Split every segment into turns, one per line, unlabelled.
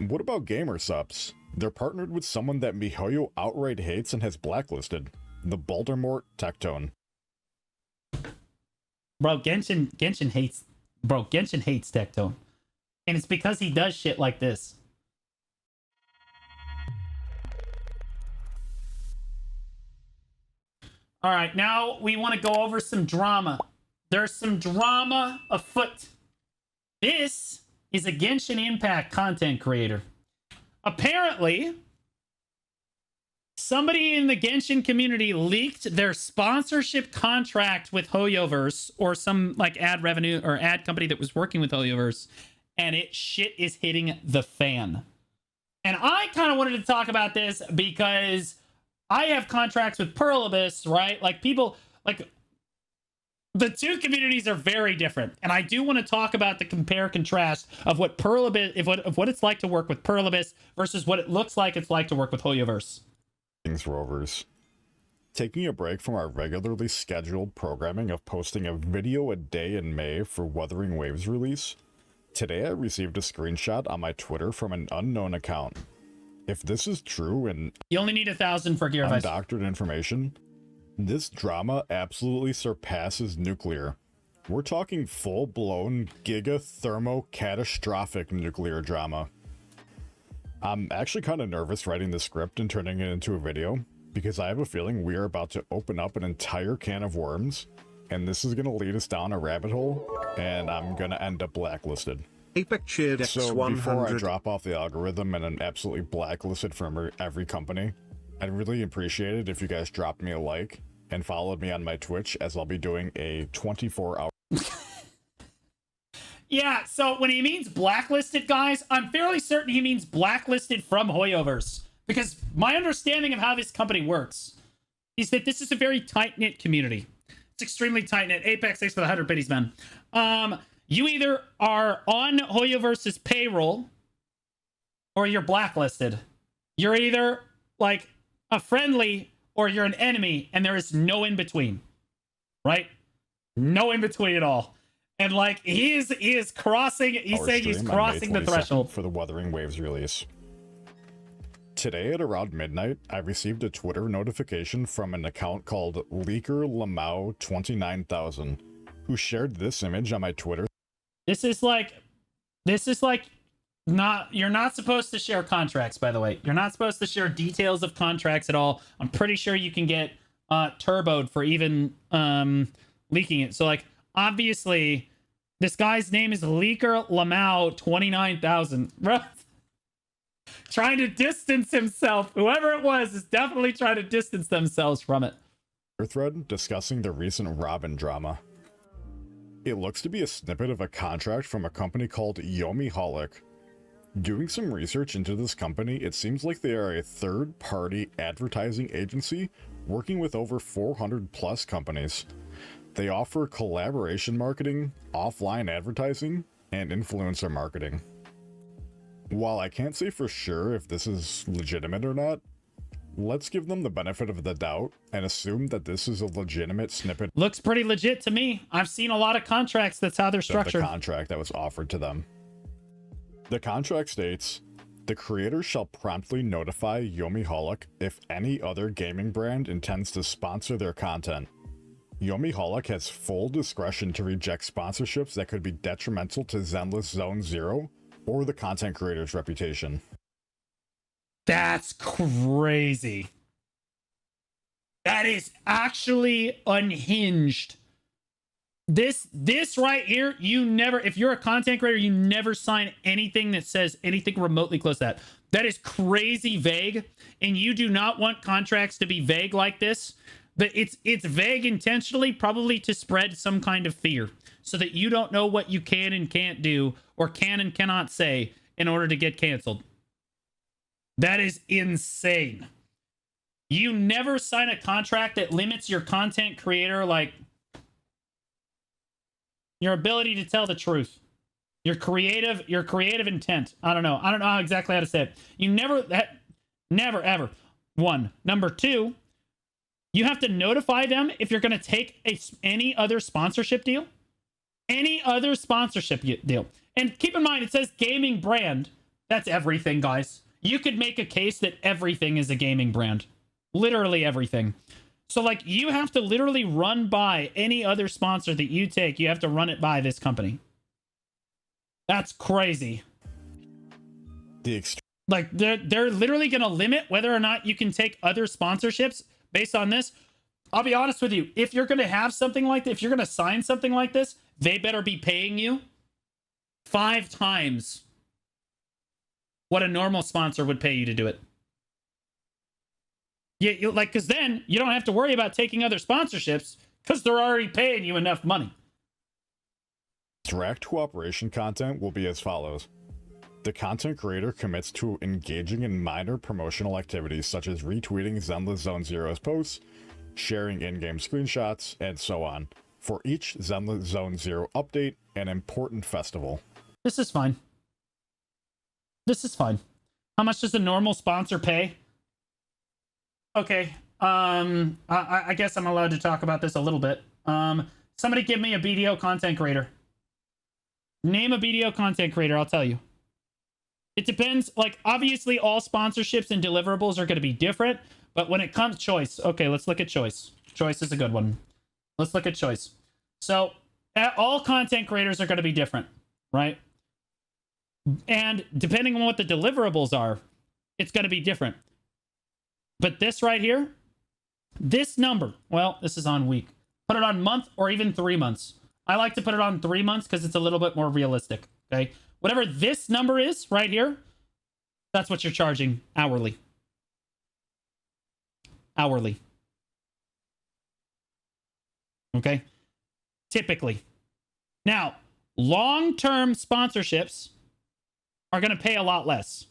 What about gamer subs? They're partnered with someone that MiHoYo outright hates and has blacklisted. The Baltimore Tectone.
Bro, Genshin hates Tectone. And it's because he does shit like this. All right, now we want to go over some drama. There's some drama afoot. This is a Genshin Impact content creator. Apparently, somebody in the Genshin community leaked their sponsorship contract with HoYoverse or some like ad revenue or ad company that was working with HoYoverse, and shit is hitting the fan. And I kind of wanted to talk about this because I have contracts with Pearl Abyss, right? Like people, like the two communities are very different. And I do want to talk about the compare contrast of what Pearl Abyss, of what it's like to work with Pearl Abyss versus what it looks like it's like to work with HoYoverse.
Rovers. Taking a break from our regularly scheduled programming of posting a video a day in May for Wuthering Waves release, today I received a screenshot on my Twitter from an unknown account. If this is true and
you only need 1,000 for gear advice.
Undoctored information, this drama absolutely surpasses nuclear. We're talking full-blown giga-thermo-catastrophic nuclear drama. I'm actually kind of nervous writing the script and turning it into a video, because I have a feeling we are about to open up an entire can of worms, and this is going to lead us down a rabbit hole, and I'm going to end up blacklisted. So before I drop off the algorithm and I'm absolutely blacklisted from every company, I'd really appreciate it if you guys dropped me a like and followed me on my Twitch, as I'll be doing a 24-hour...
Yeah, so when he means blacklisted, guys, I'm fairly certain he means blacklisted from HoYoverse. Because my understanding of how this company works is that this is a very tight-knit community. It's extremely tight-knit. Apex, thanks for the 100 biddies, man. You either are on HoYoverse's payroll or you're blacklisted. You're either like a friendly or you're an enemy, and there is no in between. Right? No in between at all. And like he is crossing, he's saying he's crossing the threshold
for the Wuthering Waves release. Today at around midnight, I received a Twitter notification from an account called Leaker Lamau 29000, who shared this image on my Twitter.
This is like not, you're not supposed to share contracts, by the way. You're not supposed to share details of contracts at all. I'm pretty sure you can get turboed for even leaking it. So like, obviously, this guy's name is Leaker Lamau 29000. Bro, trying to distance himself. Whoever it was is definitely trying to distance themselves from it.
Thread discussing the recent Robin drama. It looks to be a snippet of a contract from a company called Yomiholic. Doing some research into this company, it seems like they are a third-party advertising agency working with over 400 plus companies. They offer collaboration marketing, offline advertising, and influencer marketing. While I can't say for sure if this is legitimate or not, let's give them the benefit of the doubt and assume that this is a legitimate snippet.
Looks pretty legit to me. I've seen a lot of contracts. That's how they're structured.
The contract that was offered to them. The contract states, the creator shall promptly notify Yomiholic if any other gaming brand intends to sponsor their content. Yomiholic has full discretion to reject sponsorships that could be detrimental to Zenless Zone Zero or the content creator's reputation.
That's crazy. That is actually unhinged. This right here, you never, if you're a content creator, you never sign anything that says anything remotely close to that. That is crazy vague, and you do not want contracts to be vague like this. But it's vague intentionally, probably to spread some kind of fear, so that you don't know what you can and can't do, or can and cannot say in order to get canceled. That is insane. You never sign a contract that limits your content creator, like, your ability to tell the truth. Your creative intent. I don't know exactly how to say it. You never ever. One. Number two, you have to notify them if you're going to take any other sponsorship deal. Any other sponsorship deal. And keep in mind, it says gaming brand. That's everything, guys. You could make a case that everything is a gaming brand. Literally everything. So, like, you have to literally run by any other sponsor that you take. You have to run it by this company. That's crazy. Like, they're literally going to limit whether or not you can take other sponsorships based on this. I'll be honest with you. If you're going to have something like this, if you're going to sign something like this, they better be paying you 5 times what a normal sponsor would pay you to do it. Yeah, like, because then you don't have to worry about taking other sponsorships because they're already paying you enough money.
Direct cooperation content will be as follows. The content creator commits to engaging in minor promotional activities such as retweeting Zenless Zone Zero's posts, sharing in-game screenshots, and so on, for each Zenless Zone Zero update and important festival.
This is fine. This is fine. How much does a normal sponsor pay? Okay. I guess I'm allowed to talk about this a little bit. Somebody give me a BDO content creator. Name a BDO content creator, I'll tell you. It depends. Like, obviously, all sponsorships and deliverables are going to be different. But when it comes choice, okay, let's look at choice. Choice is a good one. Let's look at choice. So, all content creators are going to be different, right? And depending on what the deliverables are, it's going to be different. But this right here, this number, well, this is on week. Put it on month or even 3 months. I like to put it on 3 months because it's a little bit more realistic, okay? Whatever this number is right here, that's what you're charging hourly. Hourly. Okay? Typically. Now, long-term sponsorships are going to pay a lot less.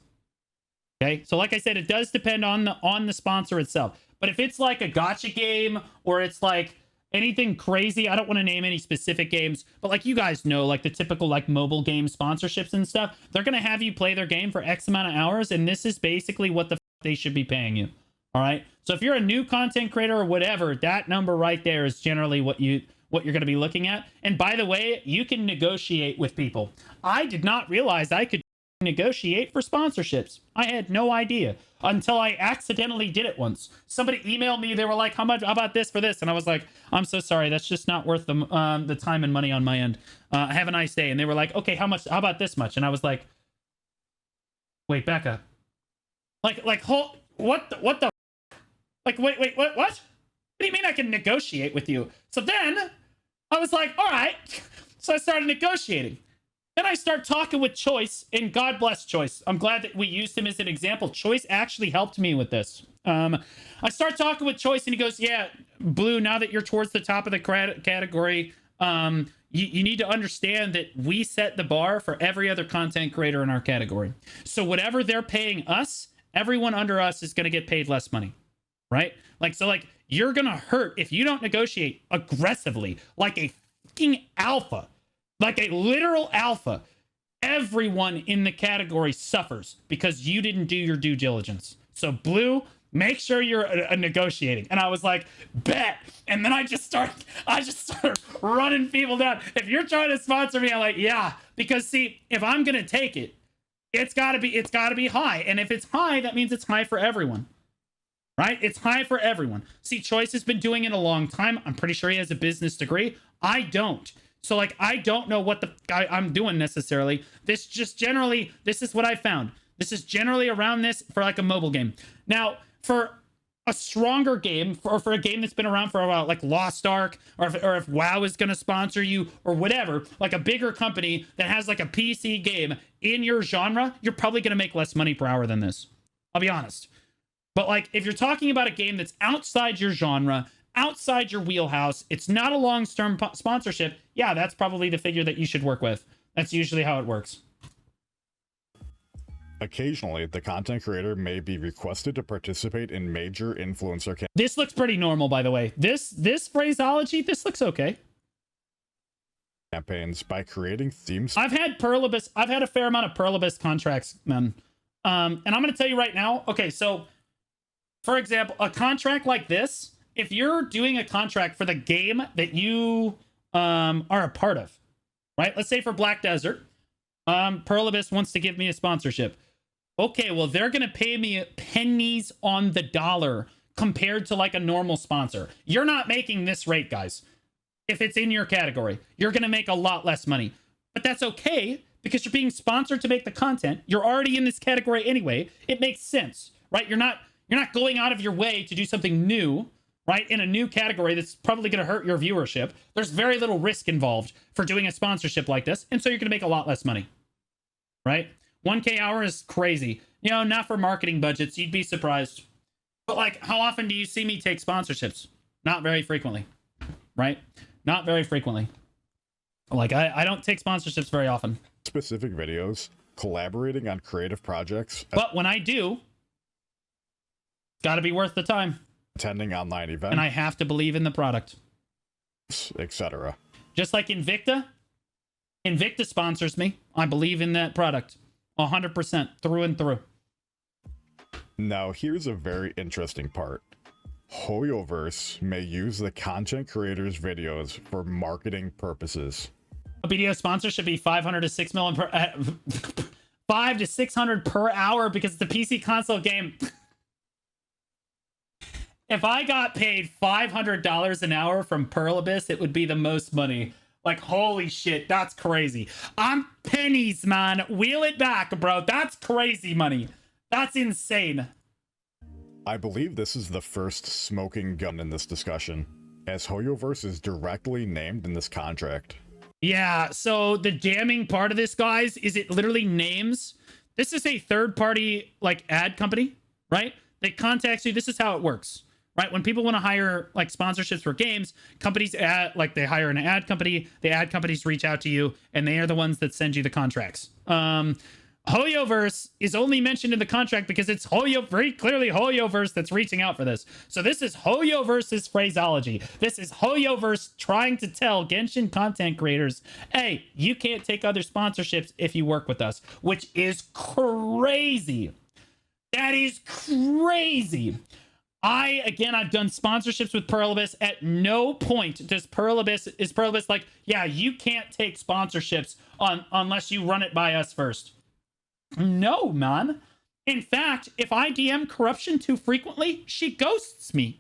Okay? So like I said, it does depend on the sponsor itself. But if it's like a gacha game or it's like anything crazy, I don't want to name any specific games, but like you guys know, like the typical like mobile game sponsorships and stuff, they're going to have you play their game for X amount of hours, and this is basically what they should be paying you. All right? So if you're a new content creator or whatever, that number right there is generally what you're going to be looking at. And by the way, you can negotiate with people. I did not realize I could negotiate for sponsorships. I had no idea until I accidentally did it once. Somebody emailed me. They were like, how about this for this? And I was like, I'm so sorry. That's just not worth the time and money on my end. Have a nice day. And they were like, okay, how about this much? And I was like, wait, back up. Like, what the, like, wait, what? What do you mean I can negotiate with you? So then I was like, all right. So I started negotiating. Then I start talking with Choice, and God bless Choice. I'm glad that we used him as an example. Choice actually helped me with this. I start talking with Choice, and he goes, yeah, Blue, now that you're towards the top of the category, you need to understand that we set the bar for every other content creator in our category. So whatever they're paying us, everyone under us is going to get paid less money, right? Like, so like, you're going to hurt if you don't negotiate aggressively, like a fucking alpha. Like a literal alpha, everyone in the category suffers because you didn't do your due diligence. So Blue, make sure you're negotiating. And I was like, bet. And then I just started running people down. If you're trying to sponsor me, I'm like, yeah. Because see, if I'm gonna take it, it's gotta be high. And if it's high, that means it's high for everyone. Right? It's high for everyone. See, Choice has been doing it a long time. I'm pretty sure he has a business degree. I don't. So, like, I don't know what I'm doing necessarily. This is what I found. This is generally around this for, like, a mobile game. Now, for a stronger game, or for a game that's been around for a while, like Lost Ark, or if WoW is going to sponsor you, or whatever, like a bigger company that has, like, a PC game in your genre, you're probably going to make less money per hour than this. I'll be honest. But, like, if you're talking about a game that's outside your genre, outside your wheelhouse, it's not a long-term sponsorship, yeah, that's probably the figure that you should work with. That's usually how it works.
Occasionally, the content creator may be requested to participate in major influencer
This looks pretty normal, by the way. This phraseology, this looks okay.
campaigns by creating themes.
I've had a fair amount of Perlibus contracts, man. And I'm going to tell you right now, okay, so, for example, a contract like this, if you're doing a contract for the game that you are a part of, right? Let's say for Black Desert, Perlibus wants to give me a sponsorship. Okay, well, they're going to pay me pennies on the dollar compared to like a normal sponsor. You're not making this rate, guys. If it's in your category, you're going to make a lot less money. But that's okay because you're being sponsored to make the content. You're already in this category anyway. It makes sense, right? You're not going out of your way to do something new, right? In a new category that's probably going to hurt your viewership. There's very little risk involved for doing a sponsorship like this, and so you're going to make a lot less money, right? 1K hour is crazy. You know, not for marketing budgets. You'd be surprised. But like, how often do you see me take sponsorships? Not very frequently, right? Not very frequently. Like, I don't take sponsorships very often.
Specific videos, collaborating on creative projects,
but when I do, it's got to be worth the time.
Attending online events,
and I have to believe in the product,
etc.
Just like Invicta sponsors me. I believe in that product 100% through and through.
Now, here's a very interesting part. Hoyoverse may use the content creators' videos for marketing purposes.
A video sponsor should be 500 to 6 million per 5 to 600 per hour because it's a PC console game. If I got paid $500 an hour from Pearl Abyss, it would be the most money. Like, holy shit, that's crazy. I'm pennies, man. Wheel it back, bro. That's crazy money. That's insane.
I believe this is the first smoking gun in this discussion, as Hoyoverse is directly named in this contract.
Yeah, so the damning part of this, guys, is it literally names. This is a third-party, like, ad company, right? They contact you. This is how it works, right? When people want to hire, like, sponsorships for games, companies, they hire an ad company. The ad companies reach out to you, and they are the ones that send you the contracts. Hoyoverse is only mentioned in the contract because it's very clearly Hoyoverse that's reaching out for this. So this is Hoyoverse's phraseology. This is Hoyoverse trying to tell Genshin content creators, hey, you can't take other sponsorships if you work with us, which is crazy. That is crazy. I've done sponsorships with Pearl Abyss. At no point is Pearl Abyss like, yeah, you can't take sponsorships unless you run it by us first. No, man. In fact, if I DM corruption too frequently, she ghosts me.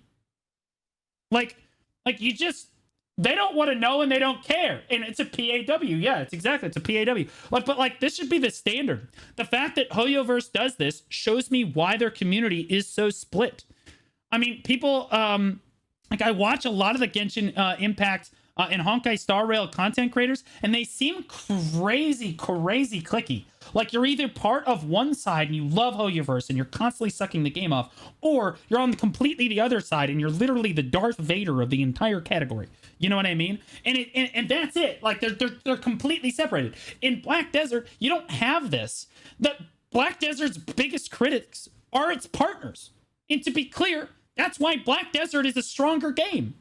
Like they don't want to know and they don't care. And it's a PAW. Yeah, it's a PAW. But this should be the standard. The fact that Hoyoverse does this shows me why their community is so split. I mean, people, I watch a lot of the Genshin Impact and Honkai Star Rail content creators, and they seem crazy clicky. Like, you're either part of one side and you love Hoyoverse and you're constantly sucking the game off, or you're on completely the other side and you're literally the Darth Vader of the entire category. You know what I mean? And that's it. Like, they're completely separated. In Black Desert, you don't have this. The Black Desert's biggest critics are its partners. And to be clear, that's why Black Desert is a stronger game.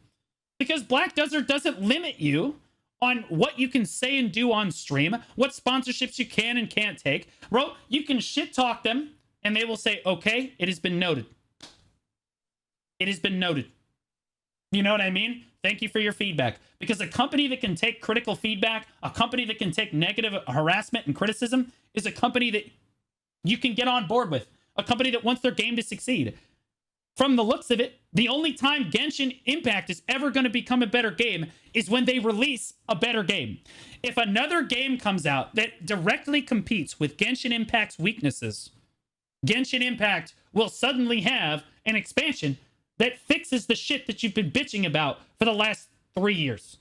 Because Black Desert doesn't limit you on what you can say and do on stream, what sponsorships you can and can't take. Bro, you can shit talk them, and they will say, okay, it has been noted. It has been noted. You know what I mean? Thank you for your feedback. Because a company that can take critical feedback, a company that can take negative harassment and criticism, is a company that you can get on board with. A company that wants their game to succeed. From the looks of it, the only time Genshin Impact is ever going to become a better game is when they release a better game. If another game comes out that directly competes with Genshin Impact's weaknesses, Genshin Impact will suddenly have an expansion that fixes the shit that you've been bitching about for the last 3 years.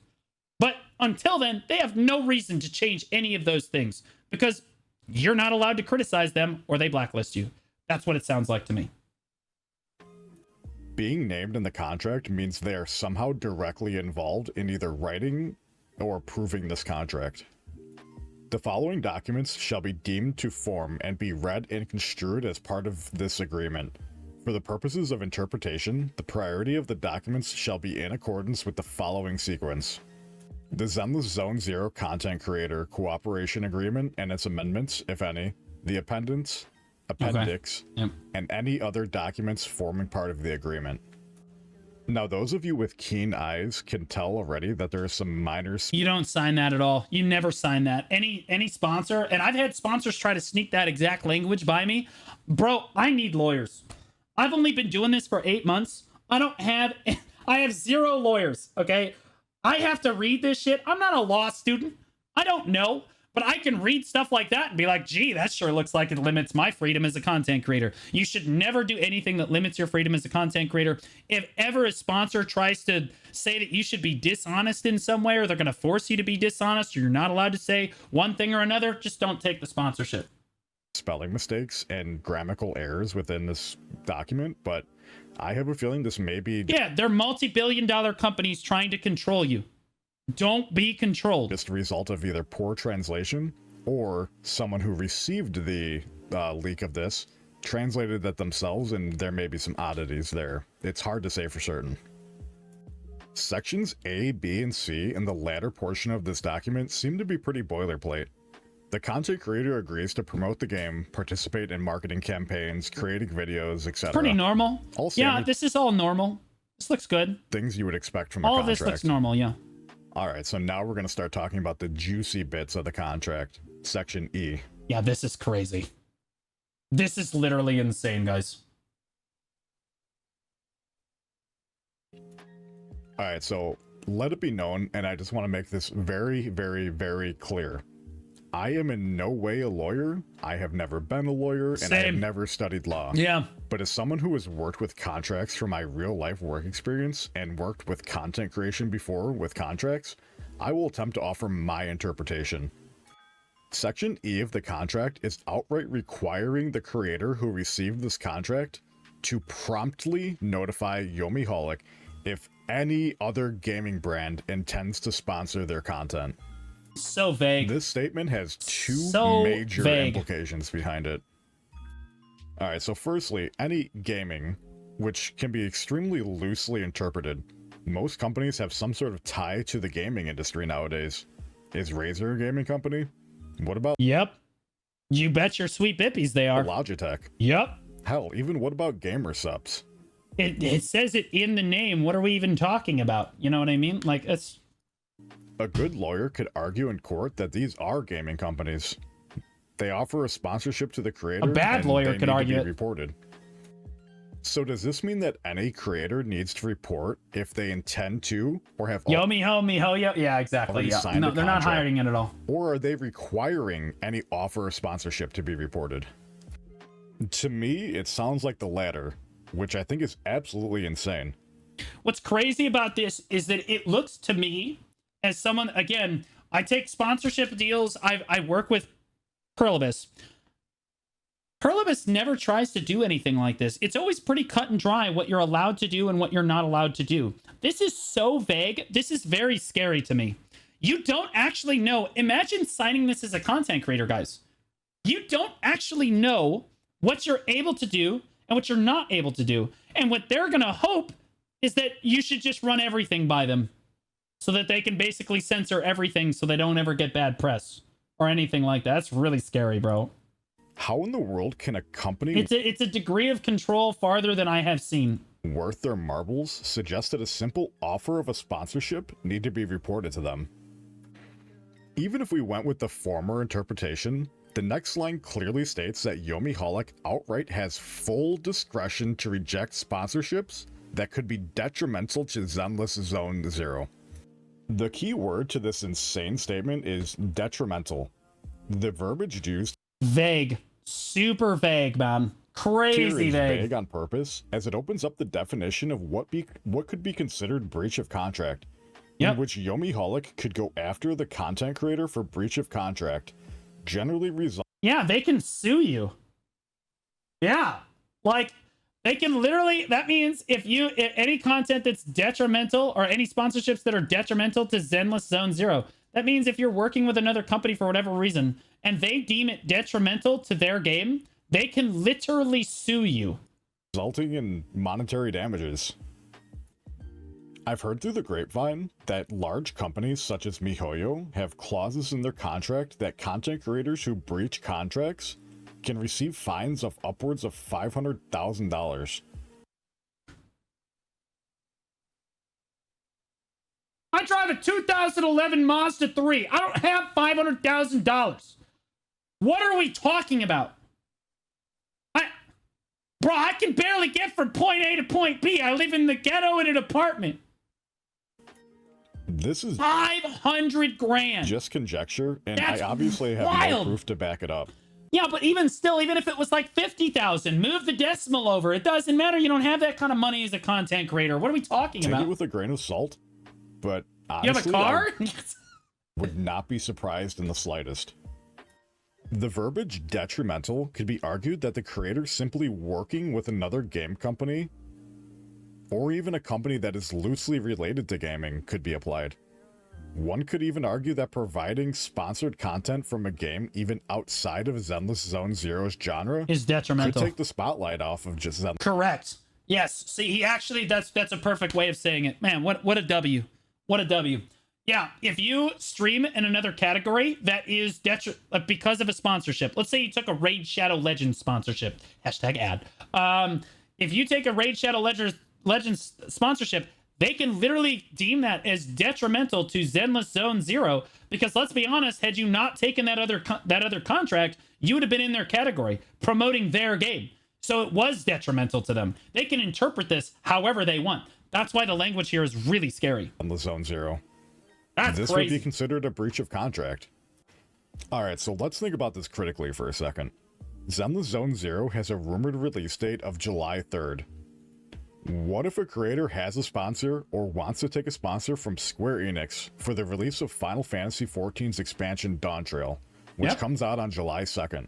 But until then, they have no reason to change any of those things because you're not allowed to criticize them or they blacklist you. That's what it sounds like to me.
Being named in the contract means they are somehow directly involved in either writing or approving this contract. The following documents shall be deemed to form and be read and construed as part of this agreement. For the purposes of interpretation, the priority of the documents shall be in accordance with the following sequence. The Zenless Zone Zero Content Creator Cooperation Agreement and its amendments, if any, the appendix,
Okay. Yep.
and any other documents forming part of the agreement. Now, those of you with keen eyes can tell already that there are some minor...
You don't sign that at all. You never sign that. Any sponsor, and I've had sponsors try to sneak that exact language by me. Bro, I need lawyers. I've only been doing this for 8 months. I have 0 lawyers, okay? I have to read this shit. I'm not a law student. I don't know. But I can read stuff like that and be like, gee, that sure looks like it limits my freedom as a content creator. You should never do anything that limits your freedom as a content creator. If ever a sponsor tries to say that you should be dishonest in some way, or they're going to force you to be dishonest, or you're not allowed to say one thing or another, just don't take the sponsorship.
Spelling mistakes and grammatical errors within this document, but I have a feeling this may be...
Yeah, they're multi-billion-dollar companies trying to control you. Don't be controlled.
Just a result of either poor translation or someone who received the leak of this translated that themselves, and there may be some oddities there. It's hard to say for certain. Sections A, B, and C in the latter portion of this document seem to be pretty boilerplate. The content creator agrees to promote the game, participate in marketing campaigns, creating videos, etc.
Pretty normal. Yeah, this is all normal. This looks good.
Things you would expect from a
contract.
All
of this looks normal, yeah.
All right, so now we're going to start talking about the juicy bits of the contract. Section E.
Yeah, this is crazy. This is literally insane, guys.
All right, so let it be known, and I just want to make this very, very, very clear. I am in no way a lawyer. I have never been a lawyer, and I have never studied law.
Yeah.
But as someone who has worked with contracts from my real life work experience and worked with content creation before with contracts, I will attempt to offer my interpretation. Section E of the contract is outright requiring the creator who received this contract to promptly notify Yomiholic if any other gaming brand intends to sponsor their content.
So vague.
This statement has two major implications behind it. All right, so firstly, any gaming, which can be extremely loosely interpreted. Most companies have some sort of tie to the gaming industry nowadays. Is Razer a gaming company? What about...
Yep. You bet your sweet bippies they are.
Logitech.
Yep.
Hell, even what about Gamer Subs?
It says it in the name. What are we even talking about? You know what I mean? Like, it's...
A good lawyer could argue in court that these are gaming companies. They offer a sponsorship to the creator.
A bad lawyer could argue it.
Reported. So does this mean that any creator needs to report if they intend to, or have...
Yo, me, ho, yeah, exactly. Yeah. No, they're not hiring it at all.
Or are they requiring any offer or sponsorship to be reported? To me, it sounds like the latter, which I think is absolutely insane.
What's crazy about this is that it looks to me as someone, again, I take sponsorship deals. I work with Curlibus. Curlibus never tries to do anything like this. It's always pretty cut and dry what you're allowed to do and what you're not allowed to do. This is so vague. This is very scary to me. You don't actually know. Imagine signing this as a content creator, guys. You don't actually know what you're able to do and what you're not able to do. And what they're going to hope is that you should just run everything by them so that they can basically censor everything so they don't ever get bad press or anything like that. That's really scary, bro.
How in the world can a company...
It's a degree of control farther than I have seen.
...worth their marbles suggest that a simple offer of a sponsorship need to be reported to them. Even if we went with the former interpretation, the next line clearly states that Yomiholic outright has full discretion to reject sponsorships that could be detrimental to Zenless Zone Zero. The key word to this insane statement is detrimental. The verbiage used...
Vague. Super vague, man. Crazy vague
on purpose, as it opens up the definition of what could be considered breach of contract, in which Yomiholic could go after the content creator for breach of contract, generally result...
Yeah, they can sue you. Yeah, like, they can literally... That means if any content that's detrimental, or any sponsorships that are detrimental to Zenless Zone Zero, that means if you're working with another company for whatever reason, and they deem it detrimental to their game, they can literally sue you,
resulting in monetary damages. I've heard through the grapevine that large companies such as MiHoYo have clauses in their contract that content creators who breach contracts can receive fines of upwards of $500,000.
I drive a 2011 Mazda 3. I don't have $500,000. What are we talking about? Bro, I can barely get from point A to point B. I live in the ghetto in an apartment.
This is
500 grand.
just conjecture, and
That's
I obviously have
wild.
no proof to back it up.
Yeah, but even still, even if it was like 50,000, move the decimal over. It doesn't matter. You don't have that kind of money as a content creator. What are we talking
Take
about?
it with a grain of salt, but
You have
honestly,
a car?
I would not be surprised in the slightest. The verbiage detrimental could be argued that the creator simply working with another game company, or even a company that is loosely related to gaming, could be applied. One could even argue that providing sponsored content from a game even outside of Zenless Zone Zero's genre
Is detrimental.
could take the spotlight off of just Zenless.
Correct. Yes. See, he actually, that's a perfect way of saying it. Man, what a W. What a W. Yeah, if you stream in another category that is because of a sponsorship. Let's say you took a Raid Shadow Legends sponsorship. Hashtag ad. If you take a Raid Shadow Legends sponsorship, they can literally deem that as detrimental to Zenless Zone Zero, because let's be honest, had you not taken that other contract, you would have been in their category promoting their game. So it was detrimental to them. They can interpret this however they want. That's why the language here is really scary.
Zenless Zone Zero.
That's
This
crazy.
would be considered a breach of contract. Alright, so let's think about this critically for a second. Zenless Zone Zero has a rumored release date of July 3rd. What if a creator has a sponsor or wants to take a sponsor from Square Enix for the release of Final Fantasy XIV's expansion Dawn Trail, which comes out on July 2nd?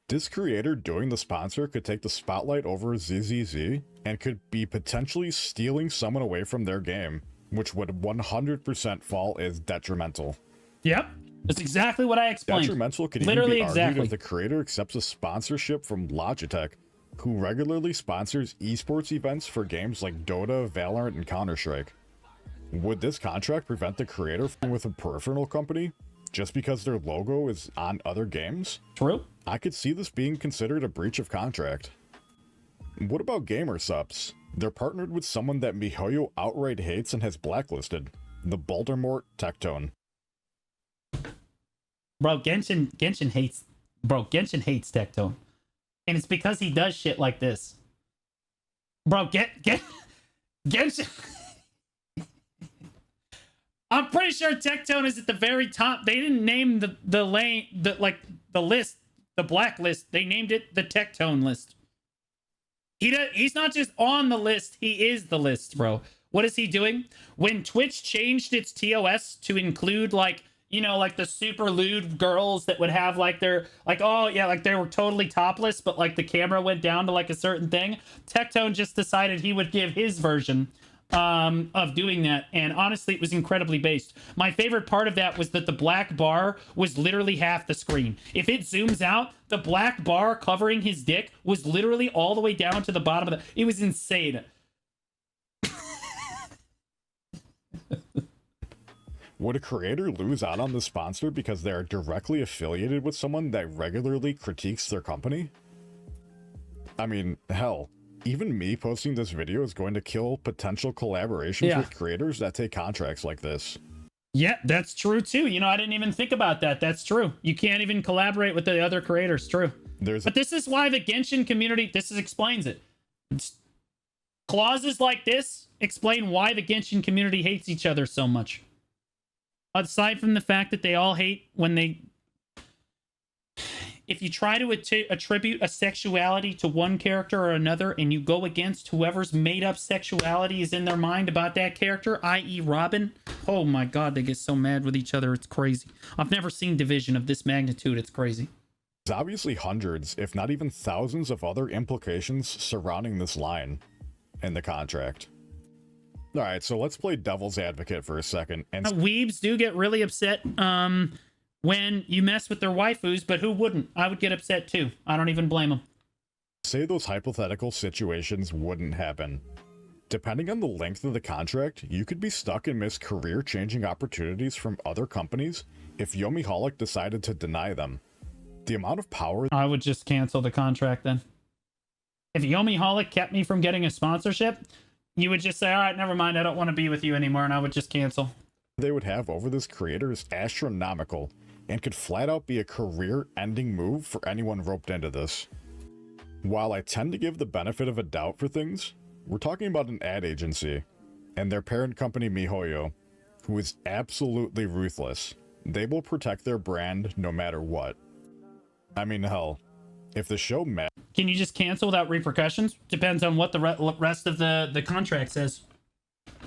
This creator doing the sponsor could take the spotlight over ZZZ and could be potentially stealing someone away from their game, which would 100% fall as detrimental.
Yep. That's exactly what I explained.
Detrimental could
Literally
even be argued
exactly.
if the creator accepts a sponsorship from Logitech, who regularly sponsors esports events for games like Dota, Valorant, and Counter-Strike. Would this contract prevent the creator from with a peripheral company just because their logo is on other games?
True.
I could see this being considered a breach of contract. What about gamer subs? They're partnered with someone that MiHoYo outright hates and has blacklisted, the Baldermort Tectone.
Bro, Genshin hates Tectone. And it's because he does shit like this. Bro, Genshin. I'm pretty sure Tectone is at the very top. They didn't name the list, the blacklist. They named it the Tectone list. He's not just on the list, he is the list, bro. What is he doing? When Twitch changed its TOS to include like the super lewd girls that would have like their like, oh yeah, like they were totally topless, but like the camera went down to like a certain thing. Tectone just decided he would give his version of doing that, and honestly it was incredibly based. My favorite part of that was that the black bar was literally half the screen. If it zooms out, the black bar covering his dick was literally all the way down to the bottom of it was insane.
Would a creator lose out on the sponsor because they are directly affiliated with someone that regularly critiques their company? I mean, hell, even me posting this video is going to kill potential collaborations with creators that take contracts like this.
Yeah, that's true too. I didn't even think about that. That's true. You can't even collaborate with the other creators. True. But this is why the Genshin community, explains it. Clauses like this explain why the Genshin community hates each other so much. Aside from the fact that they all hate when if you try to attribute a sexuality to one character or another and you go against whoever's made up sexuality is in their mind about that character, i.e. Robin, oh my god, they get so mad with each other. It's crazy. I've never seen division of this magnitude. It's crazy.
There's obviously hundreds, if not even thousands of other implications surrounding this line in the contract. Alright, so let's play devil's advocate for a second. And
weebs do get really upset when you mess with their waifus, but who wouldn't? I would get upset too. I don't even blame them.
Say those hypothetical situations wouldn't happen. Depending on the length of the contract, you could be stuck and miss career-changing opportunities from other companies if Yomiholic decided to deny them. The amount of power...
I would just cancel the contract then. If Yomiholic kept me from getting a sponsorship, You would just say, all right, never mind, I don't want to be with you anymore, and I would just cancel.
They would have over this creator is astronomical and could flat out be a career-ending move for anyone roped into this. While I tend to give the benefit of a doubt for things, we're talking about an ad agency and their parent company MiHoYo, who is absolutely ruthless. They will protect their brand no matter what. I mean, hell, if the show met...
Can you just cancel without repercussions? Depends on what the rest of the contract says.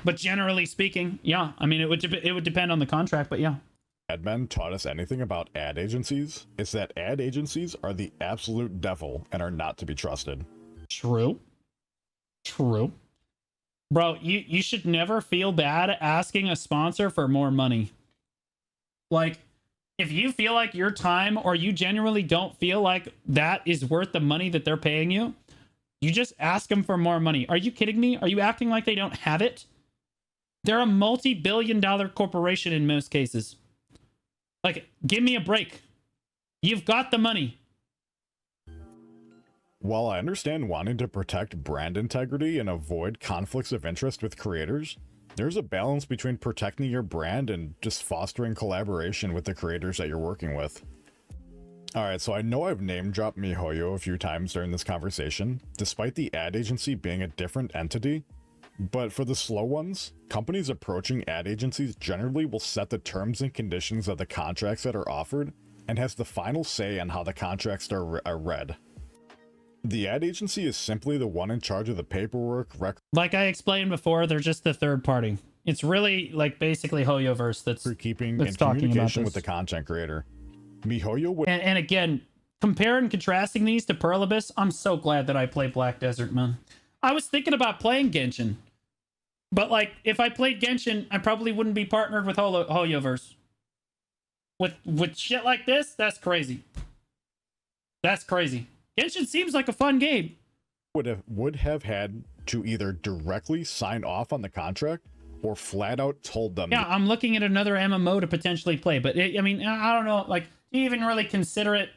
But generally speaking, yeah. I mean, it would depend on the contract, but yeah.
Mad Men taught us anything about ad agencies, it's that ad agencies are the absolute devil and are not to be trusted.
True. True. Bro, you should never feel bad asking a sponsor for more money. Like, if you feel like your time or you genuinely don't feel like that is worth the money that they're paying you, you just ask them for more money. Are you kidding me? Are you acting like they don't have it? They're a multi-billion-dollar corporation in most cases. Like, give me a break. You've got the money.
While I understand wanting to protect brand integrity and avoid conflicts of interest with creators, there's a balance between protecting your brand and just fostering collaboration with the creators that you're working with. Alright, so I know I've name-dropped MiHoYo a few times during this conversation, despite the ad agency being a different entity. But for the slow ones, companies approaching ad agencies generally will set the terms and conditions of the contracts that are offered and has the final say on how the contracts are read. The ad agency is simply the one in charge of the paperwork,
like I explained before, they're just the third party. It's really like basically HoYoverse that's
keeping in communication with the content creator. MiHoYo would...
and again, compare and contrasting these to Pearl Abyss, I'm so glad that I play Black Desert, man. I was thinking about playing Genshin. But, like, if I played Genshin, I probably wouldn't be partnered with HoYoverse. With shit like this, that's crazy. That's crazy. Genshin seems like a fun game.
Would have had to either directly sign off on the contract or flat out told them...
Yeah, I'm looking at another MMO to potentially play. But, I mean, I don't know. Like, do you even really consider it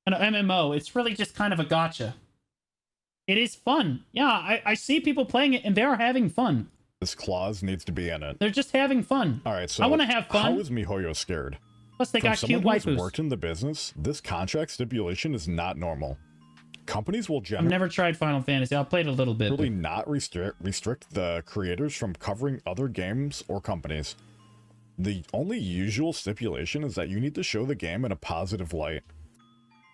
an MMO? It's really just kind of a gacha. It is fun. Yeah, I see people playing it, and they're having fun.
This clause needs to be in it.
They're just having fun.
All right, so
I want to have fun.
How is MiHoYo scared?
Plus, they got cute waifus.
Who's worked in the business, this contract stipulation is not normal. Companies will generally...
I've never tried Final Fantasy. I played a little bit.
Really not restrict the creators from covering other games or companies. The only usual stipulation is that you need to show the game in a positive light.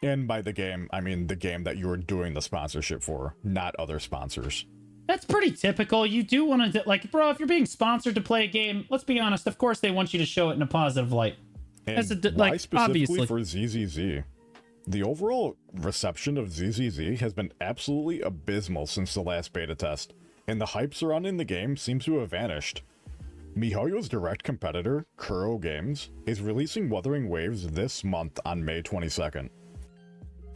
And by the game, I mean the game that you are doing the sponsorship for, not other sponsors.
That's pretty typical. You do want to, like, bro, if you're being sponsored to play a game, let's be honest, of course they want you to show it in a positive light.
And why specifically for ZZZ? The overall reception of ZZZ has been absolutely abysmal since the last beta test, and the hype surrounding the game seems to have vanished. MiHoYo's direct competitor, Kuro Games, is releasing Wuthering Waves this month on May 22nd.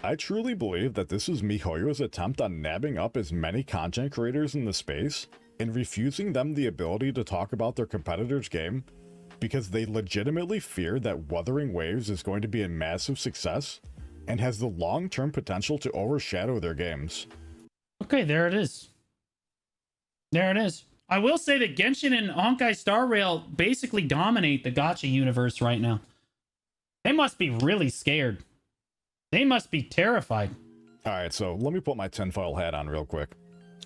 I truly believe that this is MiHoYo's attempt on nabbing up as many content creators in the space and refusing them the ability to talk about their competitor's game because they legitimately fear that Wuthering Waves is going to be a massive success and has the long-term potential to overshadow their games.
Okay, there it is. There it is. I will say that Genshin and Honkai Star Rail basically dominate the gacha universe right now. They must be really scared. They must be terrified.
Alright, so let me put my tinfoil hat on real quick.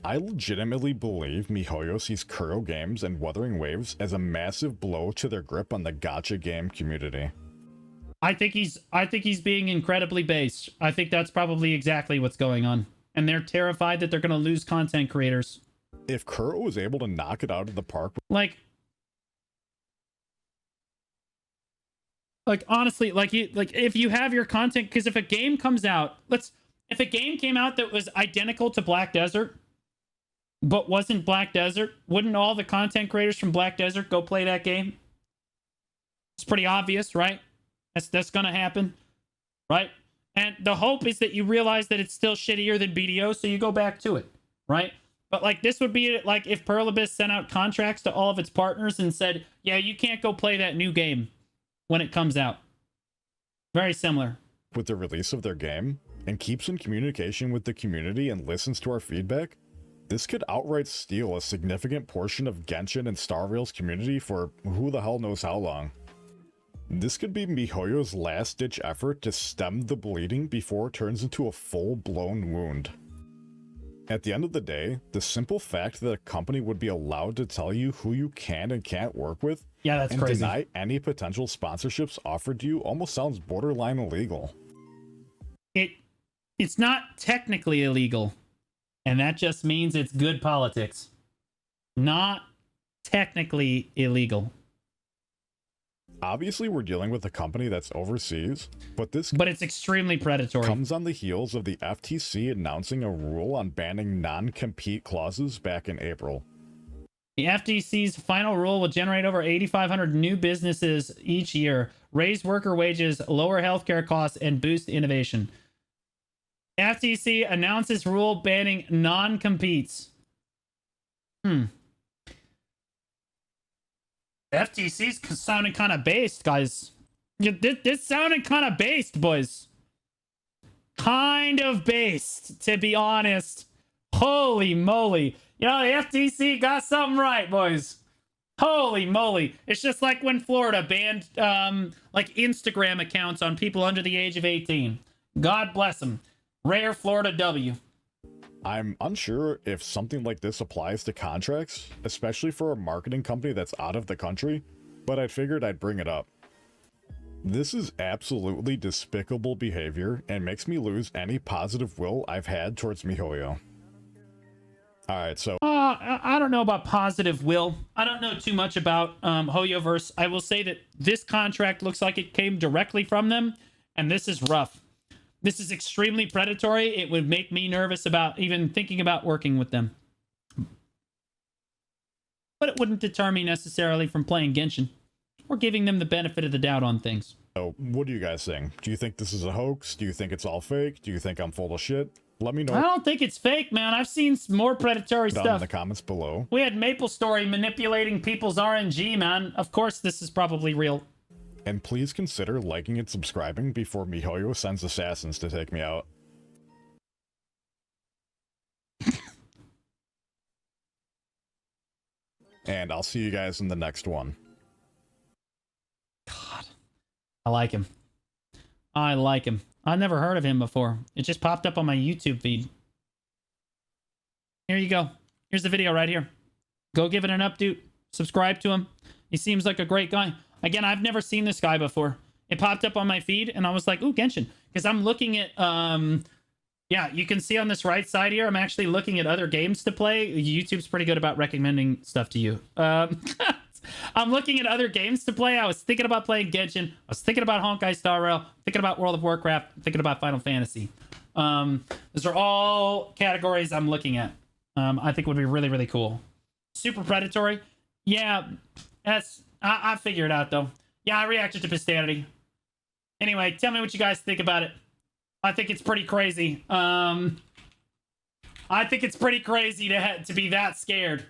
I legitimately believe MiHoYo sees Kuro Games and Wuthering Waves as a massive blow to their grip on the gacha game community.
I think he's being incredibly based. I think that's probably exactly what's going on. And they're terrified that they're going to lose content creators.
If Kuro was able to knock it out of the park...
Like honestly, like if you have your content, because if a game comes out, if a game came out that was identical to Black Desert, but wasn't Black Desert, wouldn't all the content creators from Black Desert go play that game? It's pretty obvious, right? That's gonna happen, right? And the hope is that you realize that it's still shittier than BDO, so you go back to it, right? But like this would be like if Pearl Abyss sent out contracts to all of its partners and said, yeah, you can't go play that new game when it comes out. Very similar.
With the release of their game, and keeps in communication with the community and listens to our feedback, This could outright steal a significant portion of Genshin and Star Rail's community for who the hell knows how long. This could be miHoYo's last-ditch effort to stem the bleeding before it turns into a full-blown wound. At the end of the day, the simple fact that a company would be allowed to tell you who you can and can't work with
that's
and
crazy.
deny any potential sponsorships offered to you almost sounds borderline illegal.
It's not technically illegal, and that just means it's good politics. Not technically illegal.
Obviously, we're dealing with a company that's overseas, but
it's extremely predatory.
Comes on the heels of the FTC announcing a rule on banning non-compete clauses back in April.
The FTC's final rule will generate over 8,500 new businesses each year, raise worker wages, lower healthcare costs, and boost innovation. FTC announces rule banning non-competes. FTC's sounding kind of based, guys. This sounded kind of based, boys. Kind of based, to be honest. Holy moly. You know, the FTC got something right, boys. Holy moly. It's just like when Florida banned like Instagram accounts on people under the age of 18. God bless them. Rare Florida W.
I'm unsure if something like this applies to contracts, especially for a marketing company that's out of the country, but I figured I'd bring it up. This is absolutely despicable behavior and makes me lose any positive will I've had towards miHoYo. Alright, so...
I don't know about positive will. I don't know too much about HoYoverse. I will say that this contract looks like it came directly from them, and this is rough. This is extremely predatory. It would make me nervous about even thinking about working with them. But it wouldn't deter me necessarily from playing Genshin or giving them the benefit of the doubt on things.
So, what do you guys think? Do you think this is a hoax? Do you think it's all fake? Do you think I'm full of shit? Let me know.
I don't think it's fake, man. I've seen some more predatory
Down
stuff.
in the comments below.
We had MapleStory manipulating people's RNG, man. Of course this is probably real.
And please consider liking and subscribing before miHoYo sends assassins to take me out. And I'll see you guys in the next one.
God. I like him. I like him. I've never heard of him before. It just popped up on my YouTube feed. Here you go. Here's the video right here. Go give it an update. Subscribe to him. He seems like a great guy. Again, I've never seen this guy before. It popped up on my feed, and I was like, ooh, Genshin. Because I'm looking at, yeah, you can see on this right side here, I'm actually looking at other games to play. YouTube's pretty good about recommending stuff to you. I'm looking at other games to play. I was thinking about playing Genshin. I was thinking about Honkai Star Rail. Thinking about World of Warcraft. Thinking about Final Fantasy. Those are all categories I'm looking at. I think would be really, really cool. Super predatory. Yeah, that's... I figured it out, though. Yeah, I reacted to Pistanity. Anyway, tell me what you guys think about it. I think it's pretty crazy. I think it's pretty crazy to be that scared.